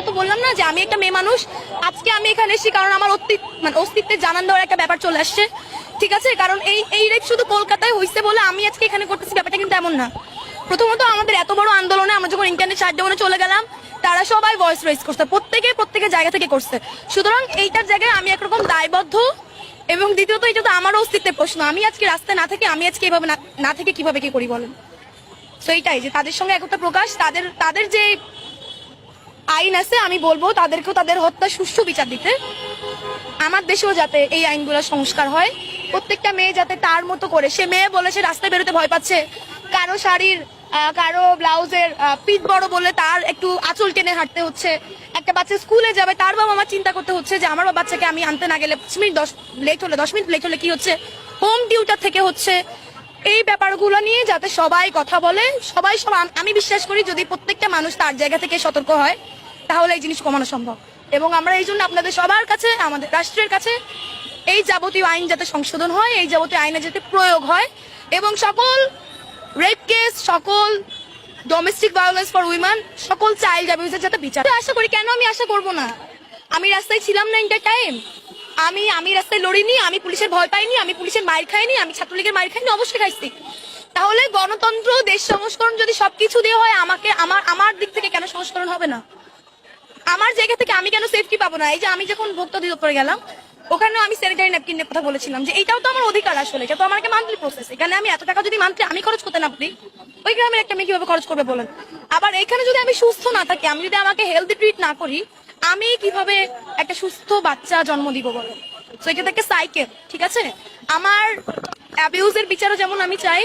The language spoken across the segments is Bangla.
তো বললাম না যে আমি একটা মেয়ে মানুষ, আজকে আমি এখানে এসেছি কারণ আমার অস্তিত্বের জানান দেওয়ার একটা ব্যাপার চলে আসছে, ঠিক আছে? কারণ এই রেপ শুধু কলকাতায় হইছে বলে আমি আজকে এখানে করতেছি, ব্যাপারটা কিন্তু এমন না। প্রথমত আমাদের এত বড় আন্দোলনে আমরা যখন ইন্টারনেট শাটডাউনে চলে গেলাম, তারা সবাই ভয়েস রেজ করছে, প্রত্যেকের জায়গা থেকে করছে। সুতরাং এইটার জায়গায় আমি একরকম দায়বদ্ধ। এবং দ্বিতীয়ত এটা তো আমার অস্তিত্বের প্রশ্ন। আমি আজকে রাস্তায় না থেকে আমি আজকে এইভাবে না থেকে কিভাবে কি করি বলেন? তো এইটাই যে তাদের সঙ্গে একতা প্রকাশ, তাদের যে আইন আছে আমি বলবো তাদেরকেও তাদের হত্যা সুষ্ঠু বিচার দিতে। আমার দেশেও যাতে এই আইনগুলো সংস্কার হয়, প্রত্যেকটা মেয়ে যাতে তার মতো করে, সে মেয়ে বলে সে রাস্তায় বেরোতে ভয় পাচ্ছে, কারো শাড়ির কারো ব্লাউজের পিঠ বড় বলে তার একটু আঁচল টেনে হাঁটতে হচ্ছে, একটা বাচ্চা স্কুলে যাবে তার বাবা মা চিন্তা করতে হচ্ছে যে আমার বাচ্চাকে আমি আনতে না গেলে 10 মিনিট লেট হলে কি হচ্ছে, হোম টিউটার থেকে হচ্ছে। এই ব্যাপারগুলো নিয়ে যাতে সবাই কথা বলে, সবাই আমি বিশ্বাস করি যদি প্রত্যেকটা মানুষ তার জায়গা থেকে সতর্ক হয় তাহলে এই জিনিস কমানো সম্ভব। এবং আমরা এই জন্য আপনাদের সবার কাছে, আমাদের রাষ্ট্রের কাছে এই যাবতীয় আইন যাতে সংশোধন হয়, এই যাবতীয় আইনে যাতে প্রয়োগ হয় এবং সকল রেপ কেস, সকল ডোমেস্টিক ভায়োলেন্স ফর উইমেন, সকল চাইল্ড অ্যাবিউজের যাতে বিচার। আশা করি, কেন আমি আশা করব না? আমি রাস্তায় ছিলাম না ইন্টার টাইম, আমি রাস্তায় লড়িনি, আমি পুলিশের ভয় পাইনি, আমি পুলিশের মাইর খাইনি, আমি ছাত্রলীগের মাইর খাইনি, অবশ্যই খাইছি। তাহলে গণতন্ত্র, দেশ সংস্করণ যদি সবকিছু দিয়ে হয়, আমার দিক থেকে কেন সংস্করণ হবে না? আমার জায়গা থেকে আমি কেন সেফটি পাবো না? এই যে আমি যখন ভোক্তা অধিদপ্তরে গেলাম, ওখানেও আমি স্যানিটারি ন্যাপকিনের কথা বলেছিলাম যে এটাও তো আমার অধিকার, আসলে এটা তো আমার একটা মান্থলি প্রসেস। এখানে আমি এত টাকা যদি মান্থলি আমি খরচ করতে না পারি, ওই গ্রামের একটা মেয়ে কিভাবে খরচ করবে বলেন? আবার এখানে যদি আমি সুস্থ না থাকি, আমি যদি আমাকে হেলদি ট্রিট না করি, আমি কিভাবে একটা সুস্থ বাচ্চা জন্ম দিব বলেন? তো এটা একটা সাইকেল, ঠিক আছে? আমার অ্যাবিউজের বিচারও যেমন আমি চাই,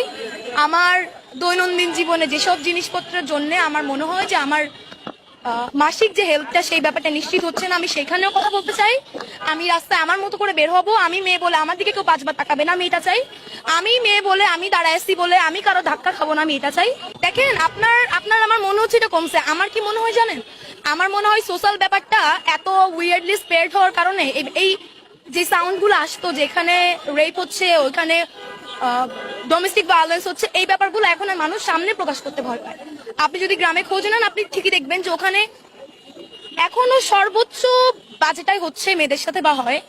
আমার দৈনন্দিন জীবনে যেসব জিনিসপত্রের জন্য আমার মনে হয় যে আমার মাসিক যে হেলথটা সেই ব্যাপারটা নিশ্চিত হচ্ছে না, আমি সেখানেও কথা বলতে চাই। আমি রাস্তায় আমার মতো করে বের হবো, আমি মেয়ে বলে আমার দিকে কেউ 5 বার তাকাবে না, আমি এটা চাই। আমি মেয়ে বলে আমি দাঁড়াইছি বলে আমি কারো ধাক্কা খাবো না, আমি এটা চাই। দেখেন, আপনার আমার মনে হচ্ছে এটা কমছে। আমার কি মনে হয় জানেন? আমার মনে হয় সোশ্যাল ব্যাপারটা এত উইয়ার্ডলি স্প্রেড হওয়ার কারণে এই যে সাউন্ডগুলো আসতো যেখানে রেপ হচ্ছে, ওইখানে ডোমেস্টিক ভায়োলেন্স হচ্ছে, এই ব্যাপারগুলো এখন আর মানুষ সামনে প্রকাশ করতে ভয় পায়। আপনি যদি গ্রামে খোঁজ নেন, আপনি ঠিকই দেখবেন যে ওখানে এখনো সর্বোচ্চ বাজেটাই হচ্ছে মেয়েদের সাথে বা হয়।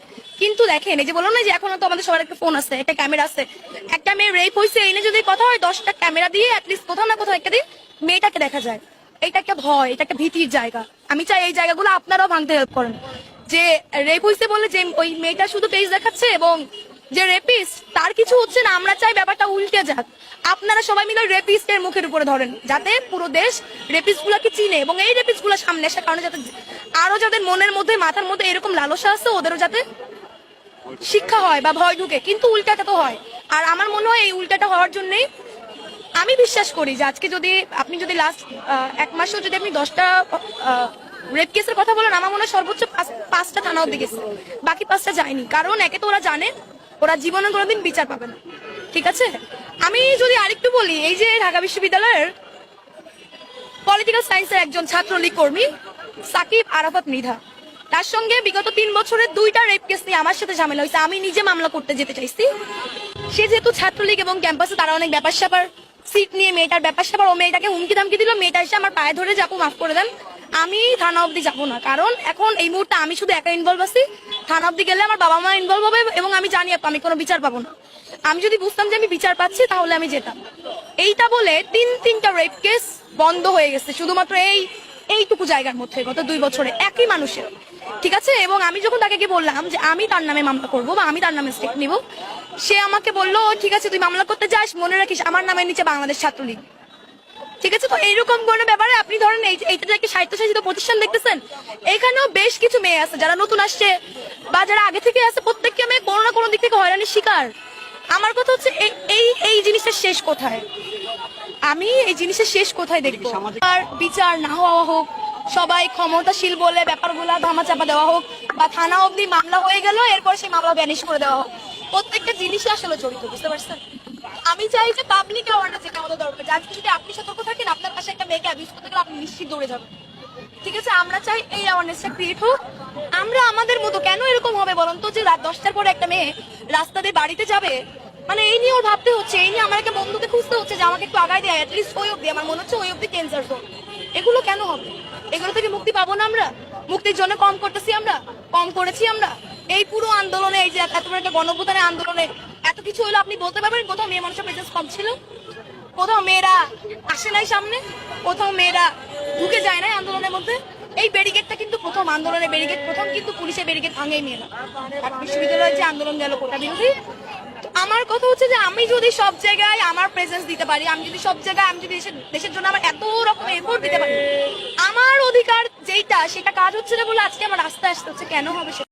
কিন্তু দেখেন, এই যে বললাম না যে এখনো তো আমাদের সবার একটা ফোন আছে, একটা ক্যামেরা আছে, একটা মেয়ে রেপ হয়েছে এনে যদি কথা হয় 10টা ক্যামেরা দিয়ে অ্যাটলিস্ট কোথাও না কোথাও একটা দিন মেয়েটাকে দেখা যায়। এটা একটা ভয়, এটা একটা ভীতির জায়গা। আমি চাই এই জায়গাগুলো আপনারাও ভাঙতে হেল্প করেন। যে রেপ হয়েছে বলে যে ওই মেয়েটা শুধু পেজ দেখাচ্ছে এবং যে রেপিস্ট তার কিছু হচ্ছে না, আমরা চাই ব্যাপারটা উল্টে যাক। আপনারা সবাই মিলে রেপিস্টের মুখের উপরে ধরেন, যাতে পুরো দেশ রেপিস্ট গুলাকে চিনে এবং এই রেপিস্ট গুলা সামনে আসার কারণে যাতে আরো যাদের মনের মধ্যে, মাথার মধ্যে এরকম লালসা আছে, ওদেরও যাতে শিক্ষা হয় বা ভয় ঢুকে। কিন্তু উল্টাটা তো হয়, আর আমার মনে হয় এই উল্টাটা হওয়ার জন্যই আমি বিশ্বাস করি যে আজকে যদি আপনি যদি লাস্ট 1 মাসেও যদি আপনি 10টা রেপ কেসের কথা বলেন, আমার মনে হয় সর্বোচ্চ 5টা থানা অব্দি গেছে, বাকি 5টা যায়নি। কারণ একে তো ওরা জানে ওরা জীবনে কোনোদিন বিচার পাবে না, ঠিক আছে? আমি যদি আরেকটু বলি, এই যে ঢাকা বিশ্ববিদ্যালয়ের পলিটিক্যাল সায়েন্সের একজন ছাত্রলীগ কর্মী সাকিব আরাফাত মৃধা, তার সঙ্গে বিগত 3 বছরের 2টা রেপ কেস নিয়ে আমার সাথে ঝামেলা হয়েছে। আমি নিজে মামলা করতে যেতে চাইছি। সে যেহেতু ছাত্রলীগ এবং ক্যাম্পাসে তারা অনেক ব্যাপার স্যাপার সিট নিয়ে, মেয়েটার ব্যাপার স্যাপার, ও মেয়েটাকে হুমকি দামকি দিল, মেয়েটা এসে আমার পায়ে ধরে যাবো মাফ করে দেন, আমি থানা অব্দি যাবো না। কারণ এখন এই মুহূর্তে আমি শুধু একা ইনভলভ আছি, থানা অব্দি গেলে আমার বাবা মা ইনভলভ হবে এবং আমি জানি আমি কোনো বিচার পাবো না। আমি যদি বুঝতাম যে আমি বিচার পাচ্ছি তাহলে আমি যেতাম। এইটা বলে 3টা রেপ কেস বন্ধ হয়ে গেছে শুধুমাত্র এইটুকু জায়গার মধ্যে গত 2 বছরে, একই মানুষের, ঠিক আছে? এবং আমি যখন তাকে গিয়ে বললাম যে আমি তার নামে মামলা করবো বা আমি তার নামে স্টেপ নিব, সে আমাকে বললো ঠিক আছে তুই মামলা করতে যাস, মনে রাখিস আমার নামের নিচে বাংলাদেশ ছাত্রলীগ, ঠিক আছে? তো এইরকম কোনো ব্যাপারে আপনি ধরেন এইটা যে একটা স্বায়ত্তশাসিত প্রতিষ্ঠান দেখতেছেন, এখানেও বেশ কিছু মেয়ে আছে যারা নতুন আসছে বা যারা আগে থেকে আছে, প্রত্যেককে মেয়ে কোনো না কোনো দিক থেকে হয়রানির শিকার। আমার কথা হচ্ছে এই জিনিসটা শেষ কোথায়? আমি এই জিনিসের শেষ কোথায় দেখবো? আর বিচার না হওয়া হোক, সবাই ক্ষমতাশীল বলে ব্যাপারগুলা ধামাচাপা দেওয়া হোক, বা থানা অবধি মামলা হয়ে গেল এরপর সেই মামলা ব্যানিশ করে দেওয়া হোক, প্রত্যেকটা জিনিসই আসলে জড়িত, বুঝতে পারছেন? আমি চাই যে পাবলিক অ্যাওয়ারনেস যেটা আমাদের দরকার, আজকে যদি আপনি সতর্ক থাকেন আপনার পাশে একটা মেয়েকে অ্যাবিউজ করতে গেলে আপনি নিশ্চিত দৌড়ে যাবেন, ঠিক আছে? আমরা চাই এই অ্যাওয়ারনেসটা ক্রিয়েট হোক। আমরা আমাদের মতো কেন এরকম হবে বলুন তো, যে রাত 10টার পরে একটা মেয়ে রাস্তা দিয়ে বাড়িতে যাবে, মানে এই নিয়ে ওর ভাবতে হচ্ছে, এই নিয়ে আমার একটা বন্ধুকে খুঁজতে হচ্ছে যে আমাকে একটু আগায় দেয়, অ্যাটলিস্ট ওই অব্দি আমার মনে হচ্ছে ওই অব্দি ডেঞ্জার জোন। এগুলো কেন হবে? এগুলো থেকে মুক্তি পাবো না আমরা? মুক্তির জন্য কম করতেছি আমরা? কম করেছি আমরা? এই পুরো আন্দোলনে, এই যে এত বড় একটা গণঅভ্যুত্থানের আন্দোলনে এত কিছু হলো, আপনি বলতে পারবেন কোথাও মেয়ে মানুষের প্রেজেন্স কম ছিল? কোথাও মেয়েরা আসে নাই সামনে? কোথাও মেয়েরা ঢুকে যায় নাই আন্দোলনের মধ্যে? এই ব্যারিকেডটা কিন্তু প্রথম আন্দোলনের ব্যারিকেড, প্রথম কিন্তু পুলিশের ব্যারিকেড ভাঙেই মেয়েরা। বিশ্ববিদ্যালয়ে যে আন্দোলন গেল কোটা বিরোধী, আমার কথা হচ্ছে যে আমি যদি সব জায়গায় আমার প্রেজেন্স দিতে পারি, আমি যদি সব জায়গায়, আমি যদি দেশের জন্য আমার এত রকম এফোর্ট দিতে পারি, আমার অধিকার যেটা সেটা কাজ হচ্ছে না বলে আজকে আমার রাস্তায় আসতে হচ্ছে, কেন হবে?